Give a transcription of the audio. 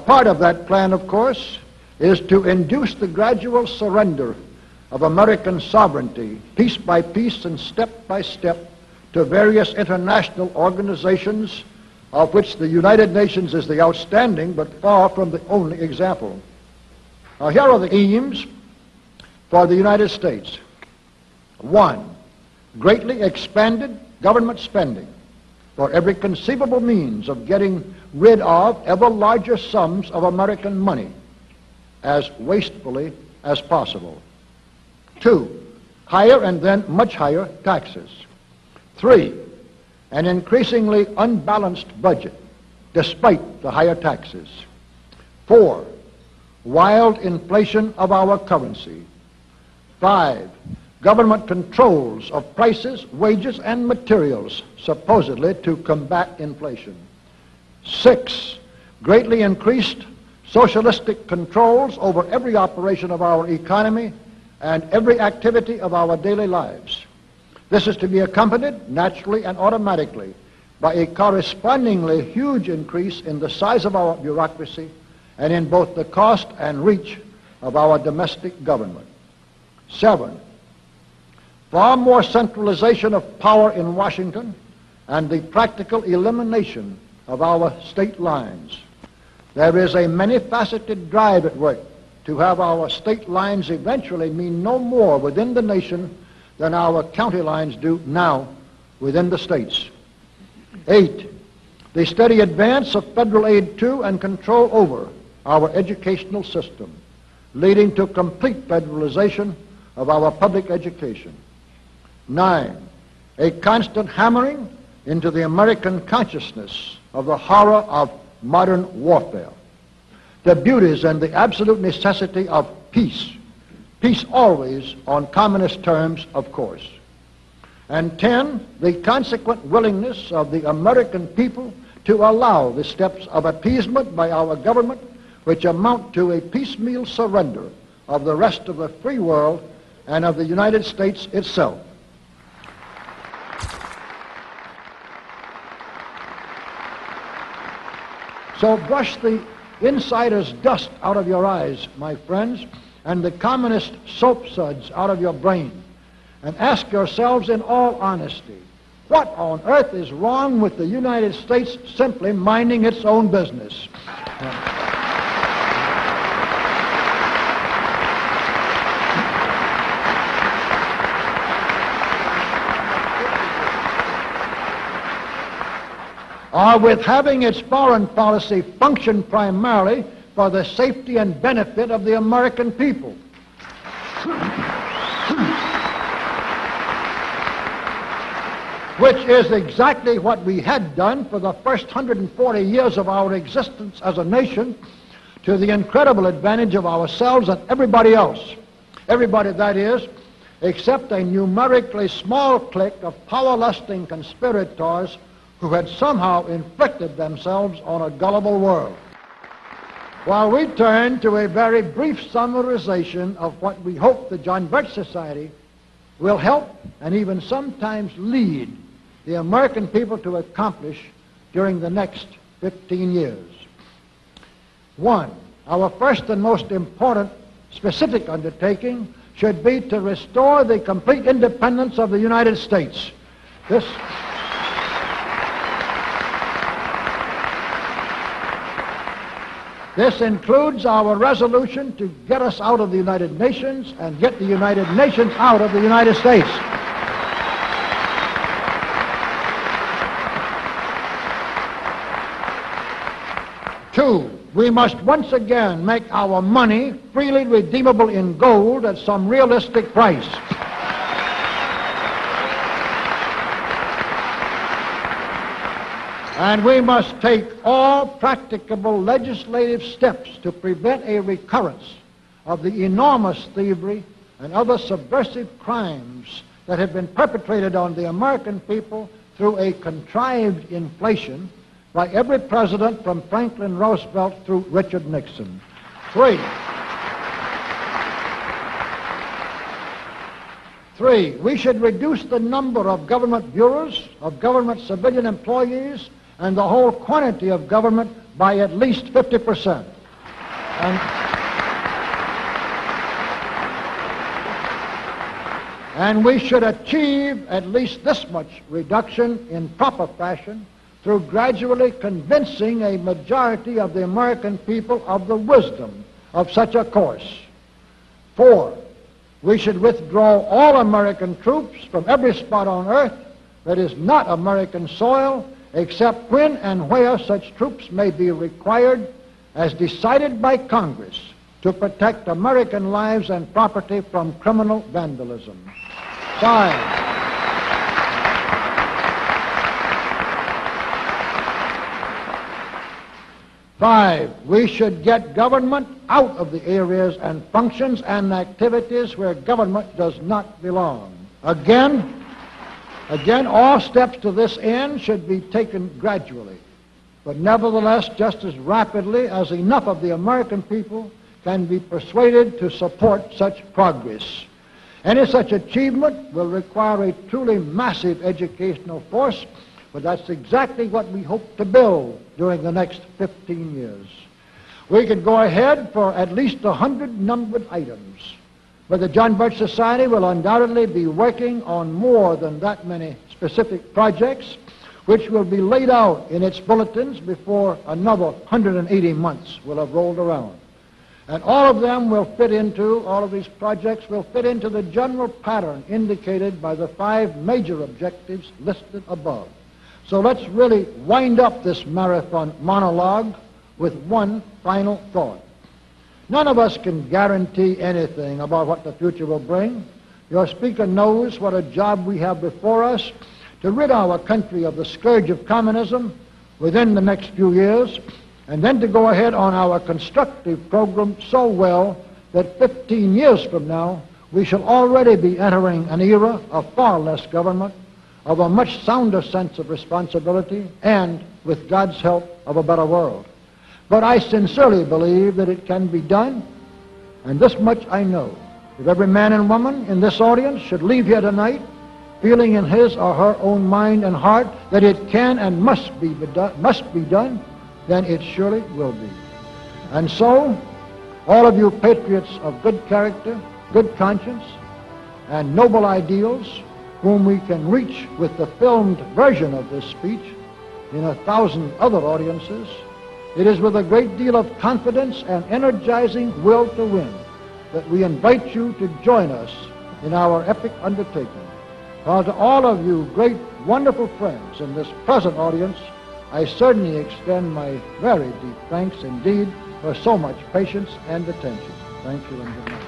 part of that plan, of course, is to induce the gradual surrender of American sovereignty, piece by piece and step by step, to various international organizations, of which the United Nations is the outstanding but far from the only example. Now, here are the aims for the United States. 1, greatly expanded government spending for every conceivable means of getting rid of ever larger sums of American money as wastefully as possible. 2, higher and then much higher taxes. 3, an increasingly unbalanced budget despite the higher taxes. 4, wild inflation of our currency. 5, government controls of prices, wages, and materials, supposedly to combat inflation. 6, greatly increased socialistic controls over every operation of our economy and every activity of our daily lives. This is to be accompanied, naturally and automatically, by a correspondingly huge increase in the size of our bureaucracy and in both the cost and reach of our domestic government. 7, far more centralization of power in Washington and the practical elimination of our state lines. There is a many-faceted drive at work to have our state lines eventually mean no more within the nation than our county lines do now within the states. 8, the steady advance of federal aid to and control over our educational system, leading to complete federalization of our public education. 9, a constant hammering into the American consciousness of the horror of modern warfare, the beauties and the absolute necessity of peace. Peace always on communist terms, of course. And 10, the consequent willingness of the American people to allow the steps of appeasement by our government which amount to a piecemeal surrender of the rest of the free world and of the United States itself. So brush the insider's dust out of your eyes, my friends, and the communist soap suds out of your brain, and ask yourselves in all honesty, what on earth is wrong with the United States simply minding its own business? Or with having its foreign policy function primarily for the safety and benefit of the American people. Which is exactly what we had done for the first 140 years of our existence as a nation, to the incredible advantage of ourselves and everybody else. Everybody, that is, except a numerically small clique of power-lusting conspirators who had somehow inflicted themselves on a gullible world. While we turn to a very brief summarization of what we hope the John Birch Society will help and even sometimes lead the American people to accomplish during the next 15 years. 1, our first and most important specific undertaking should be to restore the complete independence of the United States. This includes our resolution to get us out of the United Nations and get the United Nations out of the United States. 2, we must once again make our money freely redeemable in gold at some realistic price. And we must take all practicable legislative steps to prevent a recurrence of the enormous thievery and other subversive crimes that have been perpetrated on the American people through a contrived inflation by every president from Franklin Roosevelt through Richard Nixon. 3, we should reduce the number of government bureaus, of government civilian employees, and the whole quantity of government by at least 50%. And we should achieve at least this much reduction in proper fashion through gradually convincing a majority of the American people of the wisdom of such a course. 4, we should withdraw all American troops from every spot on earth that is not American soil, except when and where such troops may be required as decided by Congress to protect American lives and property from criminal vandalism. 5, we should get government out of the areas and functions and activities where government does not belong. Again, all steps to this end should be taken gradually, but nevertheless just as rapidly as enough of the American people can be persuaded to support such progress. Any such achievement will require a truly massive educational force, but that's exactly what we hope to build during the next 15 years. We could go ahead for at least 100 numbered items, but the John Birch Society will undoubtedly be working on more than that many specific projects, which will be laid out in its bulletins before another 180 months will have rolled around. And all of these projects will fit into the general pattern indicated by the 5 major objectives listed above. So let's really wind up this marathon monologue with one final thought. None of us can guarantee anything about what the future will bring. Your speaker knows what a job we have before us to rid our country of the scourge of communism within the next few years, and then to go ahead on our constructive program so well that 15 years from now we shall already be entering an era of far less government, of a much sounder sense of responsibility, and, with God's help, of a better world. But I sincerely believe that it can be done, and this much I know. If every man and woman in this audience should leave here tonight feeling in his or her own mind and heart that it can and must be done, then it surely will be. And so, all of you patriots of good character, good conscience, and noble ideals, whom we can reach with the filmed version of this speech in 1,000 other audiences, it is with a great deal of confidence and energizing will to win that we invite you to join us in our epic undertaking. While to all of you great, wonderful friends in this present audience, I certainly extend my very deep thanks indeed for so much patience and attention. Thank you and good night.